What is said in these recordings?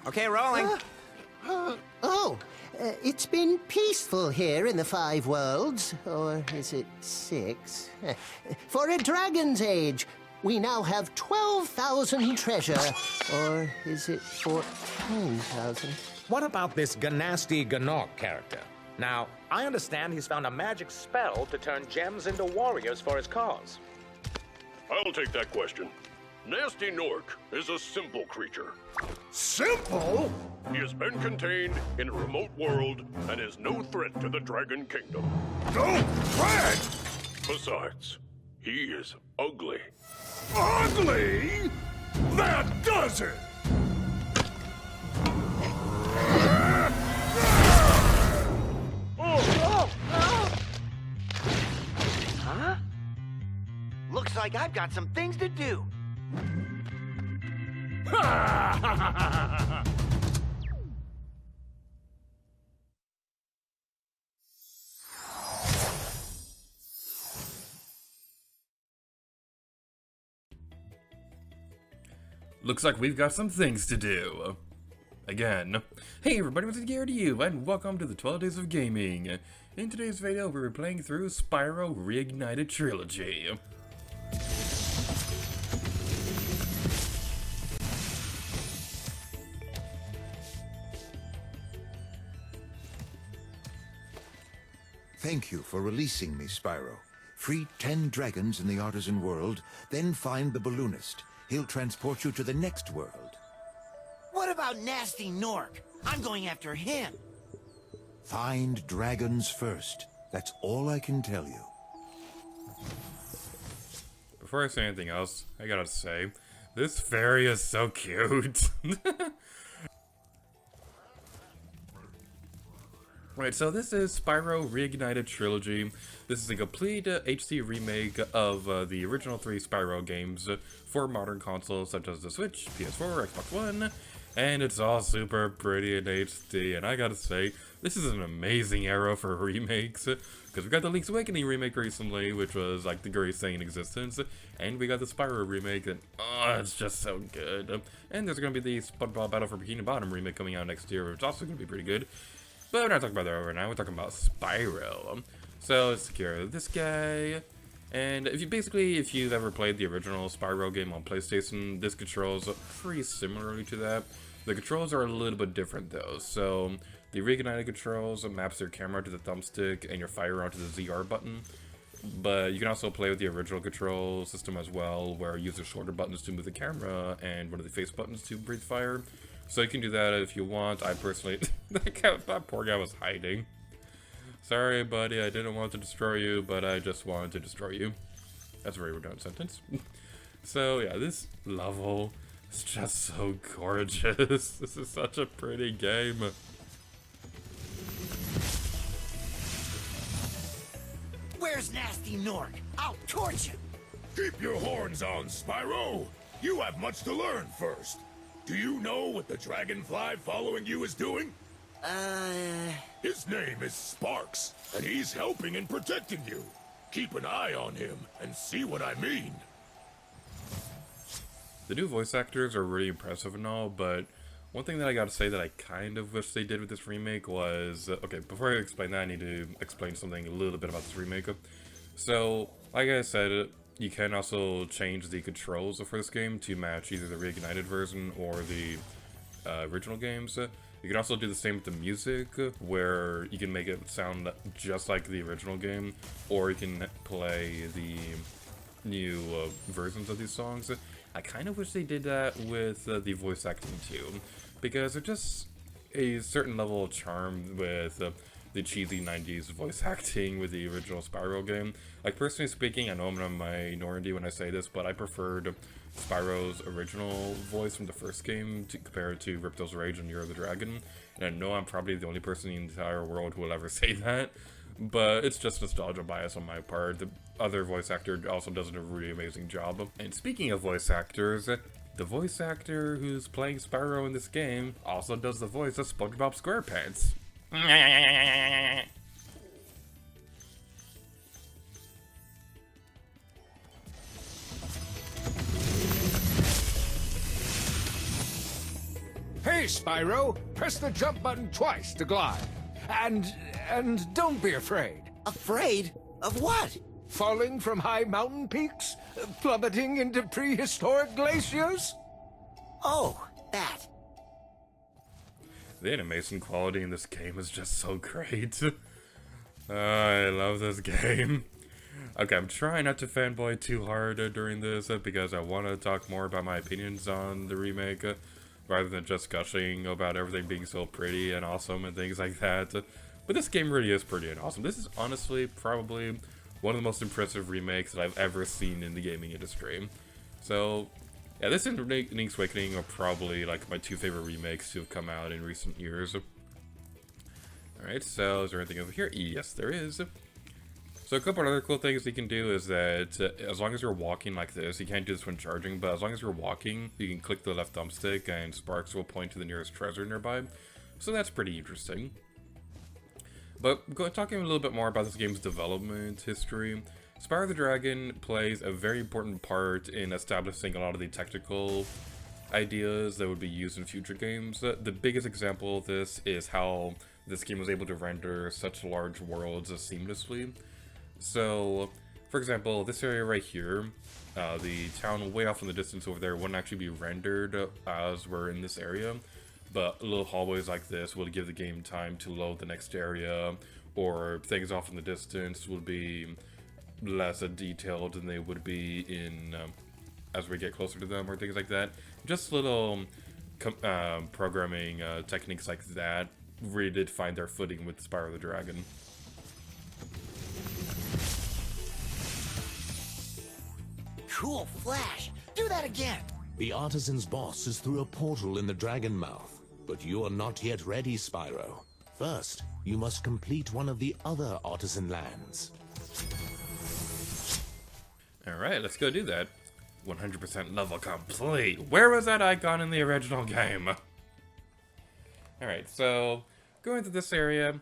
Okay, rolling. It's been peaceful here in the 5 worlds, or is it 6? For a dragon's age, we now have 12,000 treasure, or is it 14,000? What about this Ganasty Ganok character? Now, I understand he's found a magic spell to turn gems into warriors for his cause. I'll take that question. Nasty Nork is a simple creature. Simple? He has been contained in a remote world and is no threat to the Dragon Kingdom. No threat? Besides, he is ugly. Ugly? That does it! Huh? Looks like I've got some things to do. Looks like we've got some things to do. Again. Hey everybody, what's it here to you, and welcome to the 12 Days of Gaming. In today's video, we're playing through Spyro Reignited Trilogy. Thank you for releasing me, Spyro. Free 10 dragons in the artisan world, then find the balloonist. He'll transport you to the next world. What about Nasty Nork? I'm going after him. Find dragons first. That's all I can tell you. Before I say anything else, I gotta say, this fairy is so cute. Right, so this is Spyro Reignited Trilogy. This is a complete HD remake of the original 3 Spyro games for modern consoles such as the Switch, PS4, Xbox One, and it's all super pretty in HD. And I gotta say, this is an amazing era for remakes, because we got the Link's Awakening remake recently, which was like the greatest thing in existence, and we got the Spyro remake, and oh, it's just so good. And there's gonna be the SpongeBob Battle for Bikini Bottom remake coming out next year, which is also gonna be pretty good. But we're not talking about that right now, we're talking about Spyro. So let's secure this guy. And if you've ever played the original Spyro game on PlayStation, this controls pretty similarly to that. The controls are a little bit different though. So the Reignited controls maps your camera to the thumbstick and your fire onto the ZR button. But you can also play with the original control system as well, where you use the shoulder buttons to move the camera and one of the face buttons to breathe fire. So you can do that if you want. I personally, that poor guy was hiding. Sorry, buddy, I didn't want to destroy you, but I just wanted to destroy you. That's a very redundant sentence. So yeah, this level is just so gorgeous. This is such a pretty game. Where's Nasty Nork? I'll torch him. Keep your horns on, Spyro. You have much to learn first. Do you know what the dragonfly following you is doing? His name is Sparks, and he's helping and protecting you. Keep an eye on him and see what I mean. The new voice actors are really impressive and all, but one thing that I gotta say that I kind of wish they did with this remake was... okay, before I explain that, I need to explain something a little bit about this remake. So, like I said, you can also change the controls for this game to match either the Reignited version or the original games. You can also do the same with the music, where you can make it sound just like the original game, or you can play the new versions of these songs. I kind of wish they did that with the voice acting too, because there's just a certain level of charm with the cheesy 90s voice acting with the original Spyro game. Like, personally speaking, I know I'm in a minority when I say this, but I preferred Spyro's original voice from the first game to compare it to Ripto's Rage and Year of the Dragon. And I know I'm probably the only person in the entire world who will ever say that, but it's just nostalgia bias on my part. The other voice actor also does a really amazing job. And speaking of voice actors, the voice actor who's playing Spyro in this game also does the voice of SpongeBob SquarePants. Hey, Spyro! Press the jump button twice to glide. And don't be afraid. Afraid? Of what? Falling from high mountain peaks? Plummeting into prehistoric glaciers? Oh, that. The animation quality in this game is just so great. I love this game. Okay, I'm trying not to fanboy too hard during this because I want to talk more about my opinions on the remake rather than just gushing about everything being so pretty and awesome and things like that. But this game really is pretty and awesome. This is honestly probably one of the most impressive remakes that I've ever seen in the gaming industry. So, yeah, this and Link's Awakening are probably like my two favorite remakes to have come out in recent years. Alright, so is there anything over here? Yes, there is. So a couple other cool things you can do is that as long as you're walking like this, you can't do this when charging, but as long as you're walking, you can click the left thumbstick and sparks will point to the nearest treasure nearby. So that's pretty interesting. But talking a little bit more about this game's development history, Spyro the Dragon plays a very important part in establishing a lot of the technical ideas that would be used in future games. The biggest example of this is how this game was able to render such large worlds seamlessly. So, for example, this area right here, the town way off in the distance over there wouldn't actually be rendered as we're in this area, but little hallways like this would give the game time to load the next area, or things off in the distance would be less detailed than they would be in as we get closer to them, or things like that. Just little programming techniques like that really did find their footing with Spyro the Dragon. Cool flash. Do that again. The artisan's boss is through a portal in the dragon mouth, but you are not yet ready, Spyro. First, you must complete one of the other artisan lands. Alright, let's go do that. 100% level complete. Where was that icon in the original game? Alright, so going through this area,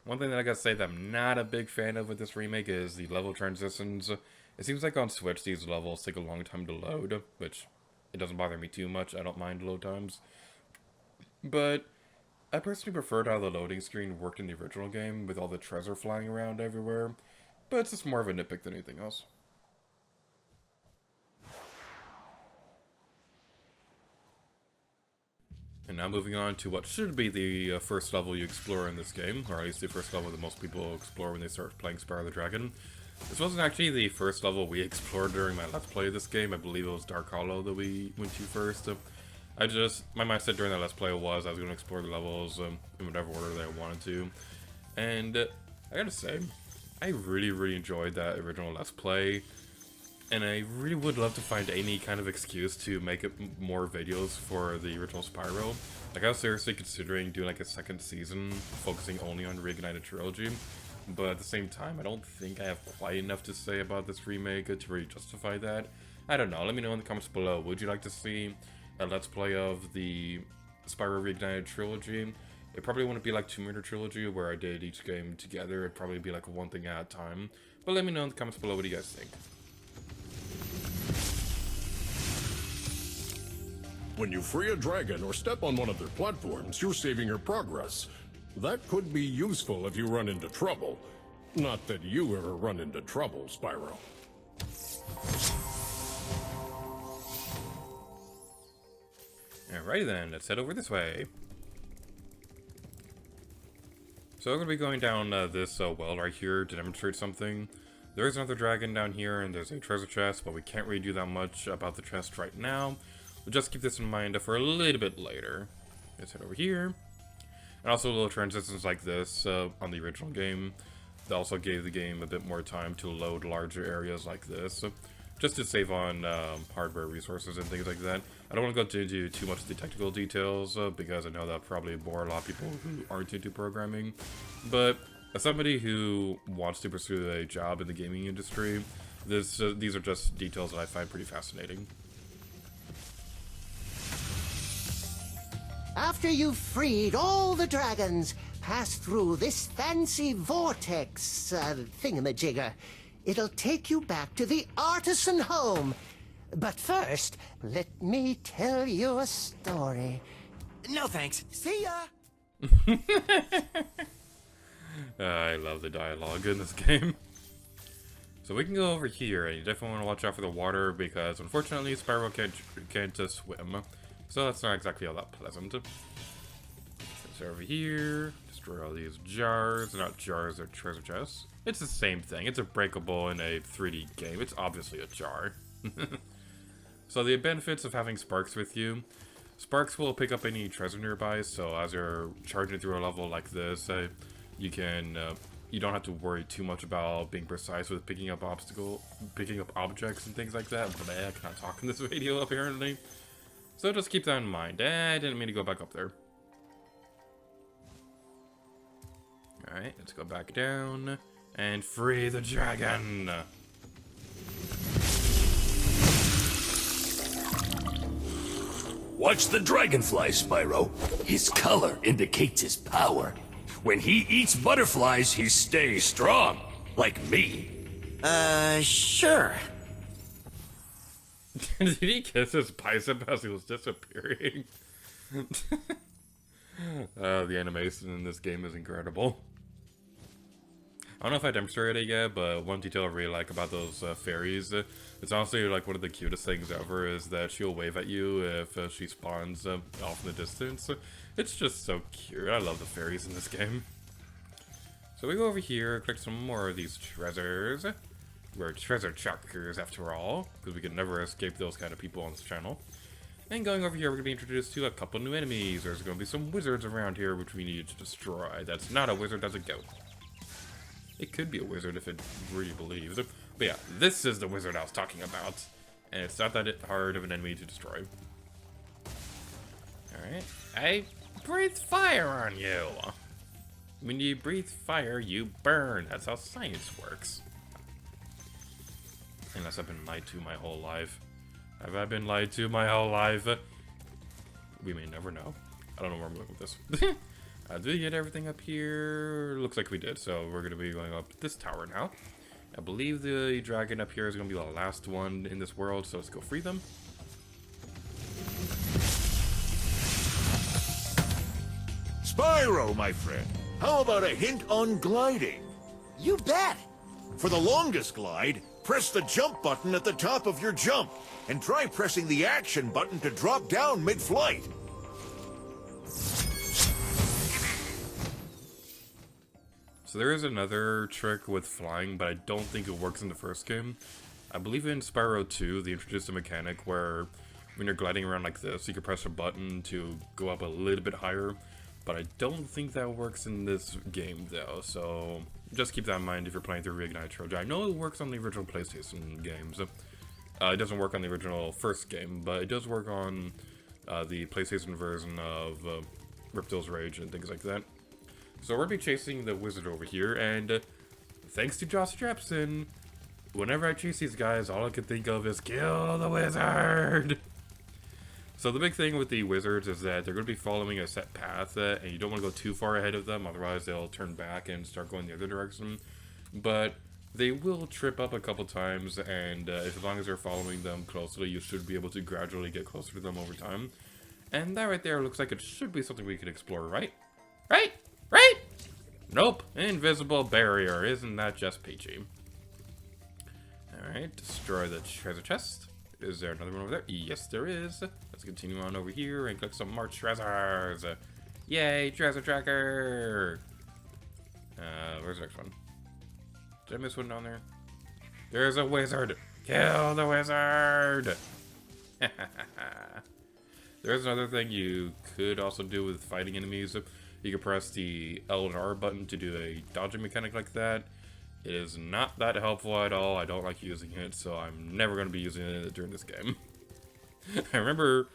one thing that I gotta say that I'm not a big fan of with this remake is the level transitions. It seems like on Switch these levels take a long time to load, which it doesn't bother me too much. I don't mind load times. But I personally preferred how the loading screen worked in the original game with all the treasure flying around everywhere. But it's just more of a nitpick than anything else. And now moving on to what should be the first level you explore in this game, or at least the first level that most people explore when they start playing Spyro the Dragon. This wasn't actually the first level we explored during my Let's Play of this game. I believe it was Dark Hollow that we went to first. My mindset during that Let's Play was I was going to explore the levels in whatever order that I wanted to. And I gotta say, I really enjoyed that original Let's Play. And I really would love to find any kind of excuse to make it more videos for the original Spyro. Like, I was seriously considering doing like a second season focusing only on Reignited Trilogy. But at the same time, I don't think I have quite enough to say about this remake to really justify that. I don't know, let me know in the comments below. Would you like to see a Let's Play of the Spyro Reignited Trilogy? It probably wouldn't be like Tomb Raider Trilogy where I did each game together. It'd probably be like one thing at a time. But let me know in the comments below what you guys think. When you free a dragon or step on one of their platforms, you're saving your progress. That could be useful if you run into trouble. Not that you ever run into trouble, Spyro. Alrighty then, let's head over this way. So we're going to be going down this well right here to demonstrate something. There is another dragon down here and there's a treasure chest, but we can't really do that much about the chest right now. We'll just keep this in mind for a little bit later. Let's head over here. And also little transitions like this on the original game. That also gave the game a bit more time to load larger areas like this. Just to save on hardware resources and things like that. I don't want to go into too much of the technical details because I know that probably bore a lot of people who aren't into programming. But as somebody who wants to pursue a job in the gaming industry, these are just details that I find pretty fascinating. After you've freed all the dragons, pass through this fancy vortex thingamajigger. It'll take you back to the artisan home. But first, let me tell you a story. No thanks. See ya! I love the dialogue in this game. So we can go over here, and you definitely want to watch out for the water because unfortunately Spyro can't swim. So that's not exactly all that pleasant. So over here, destroy all these jars. Not jars, they're treasure chests. It's the same thing. It's a breakable in a 3D game. It's obviously a jar. So the benefits of having Sparks with you. Sparks will pick up any treasure nearby, so as you're charging through a level like this, you don't have to worry too much about being precise with picking up objects and things like that. But I cannot talk in this video apparently. So just keep that in mind. I didn't mean to go back up there. Alright, let's go back down and free the dragon. Watch the dragonfly, Spyro. His color indicates his power. When he eats butterflies, he stays strong. Like me. Sure. Did he kiss his bicep as he was disappearing? The animation in this game is incredible. I don't know if I demonstrated it yet, but one detail I really like about those fairies, it's honestly like one of the cutest things ever, is that she'll wave at you if she spawns off in the distance. It's just so cute. I love the fairies in this game. So we go over here, collect some more of these treasures. We're treasure trackers after all, because we can never escape those kind of people on this channel. And going over here, we're going to be introduced to a couple new enemies. There's going to be some wizards around here which we need to destroy. That's not a wizard, that's a goat. It could be a wizard if it really believes. But yeah, this is the wizard I was talking about. And it's not that hard of an enemy to destroy. Alright. I breathe fire on you. When you breathe fire, you burn. That's how science works. Unless I've been lied to my whole life. Have I been lied to my whole life? We may never know. I don't know where I'm going with this. Did we get everything up here? Looks like we did, so we're going to be going up this tower now. I believe the dragon up here is going to be the last one in this world, so let's go free them. Spyro, my friend, how about a hint on gliding? You bet! For the longest glide, press the jump button at the top of your jump, and try pressing the action button to drop down mid-flight. So there is another trick with flying, but I don't think it works in the first game. I believe in Spyro 2, they introduced a mechanic where when you're gliding around like this, you can press a button to go up a little bit higher. But I don't think that works in this game though, so just keep that in mind if you're playing through Reignited Trilogy. I know it works on the original PlayStation games. It doesn't work on the original first game, but it does work on the PlayStation version of Ripto's Rage and things like that. So we're going to be chasing the wizard over here, and thanks to Josh Jepson, whenever I chase these guys, all I can think of is kill the wizard! So the big thing with the wizards is that they're going to be following a set path, and you don't want to go too far ahead of them, otherwise they'll turn back and start going the other direction. But they will trip up a couple times, and as long as you're following them closely, you should be able to gradually get closer to them over time. And that right there looks like it should be something we could explore, right? Right? Right? Nope. Invisible barrier. Isn't that just peachy? Alright, destroy the treasure chest. Is there another one over there? Yes, there is. Let's continue on over here and collect some more treasures. Yay, treasure tracker! Where's the next one? Did I miss one down there? There's a wizard! Kill the wizard! There's another thing you could also do with fighting enemies. You can press the L and R button to do a dodging mechanic like that. It is not that helpful at all. I don't like using it, so I'm never going to be using it during this game. I remember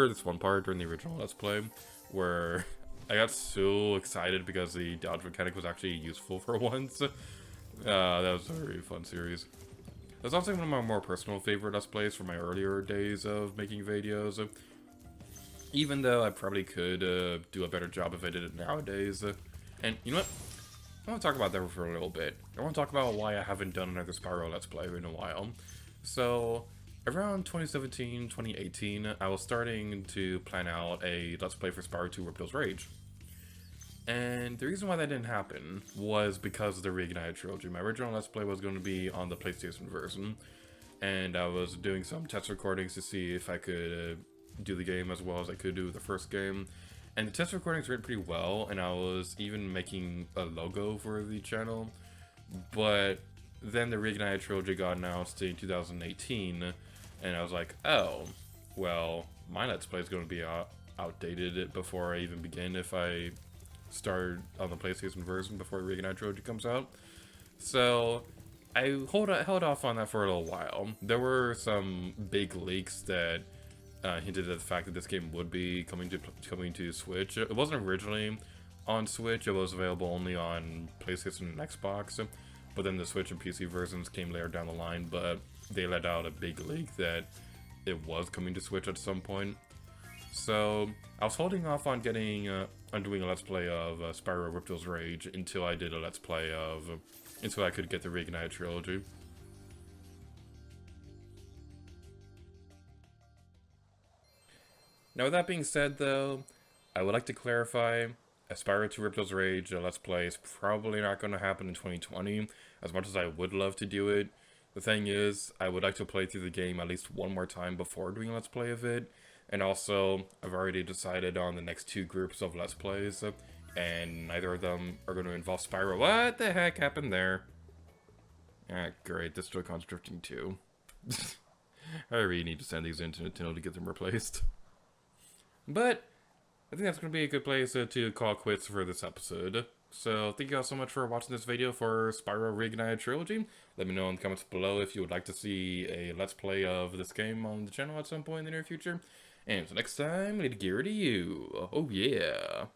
this one part during the original Let's Play where I got so excited because the dodge mechanic was actually useful for once. That was a very fun series. That's also one of my more personal favorite Let's Plays from my earlier days of making videos. Even though I probably could do a better job if I did it nowadays. And you know what? I want to talk about that for a little bit. I want to talk about why I haven't done another Spyro Let's Play in a while. So, around 2017, 2018, I was starting to plan out a Let's Play for Spyro 2 Reignited Rage. And the reason why that didn't happen was because of the Reignited Trilogy. My original Let's Play was going to be on the PlayStation version, and I was doing some test recordings to see if I could do the game as well as I could do the first game. And the test recordings went pretty well, and I was even making a logo for the channel. But then the Reignited Trilogy got announced in 2018, and I was like, oh, well, my Let's Play is going to be outdated before I even begin if I start on the PlayStation version before the Reignited Trilogy comes out. So I held off on that for a little while. There were some big leaks that hinted at the fact that this game would be coming to Switch. It wasn't originally on Switch. It was available only on PlayStation and Xbox. But then the Switch and PC versions came later down the line. But they let out a big leak that it was coming to Switch at some point. So I was holding off on doing a Let's Play of Spyro Reignited Rage until I did a Let's Play until I could get the Reignited Trilogy. Now with that being said though, I would like to clarify, a Spyro 2 Reignited Rage Let's Play is probably not going to happen in 2020, as much as I would love to do it. The thing is, I would like to play through the game at least one more time before doing a Let's Play of it. And also, I've already decided on the next 2 groups of Let's Plays, and neither of them are going to involve Spyro. What the heck happened there? Ah, great, this Joy-Con's drifting too. I really need to send these into Nintendo to get them replaced. But I think that's going to be a good place to call quits for this episode. So thank you all so much for watching this video for Spyro Reignited Trilogy. Let me know in the comments below if you would like to see a Let's Play of this game on the channel at some point in the near future. And until next time, later gear to you. Oh yeah.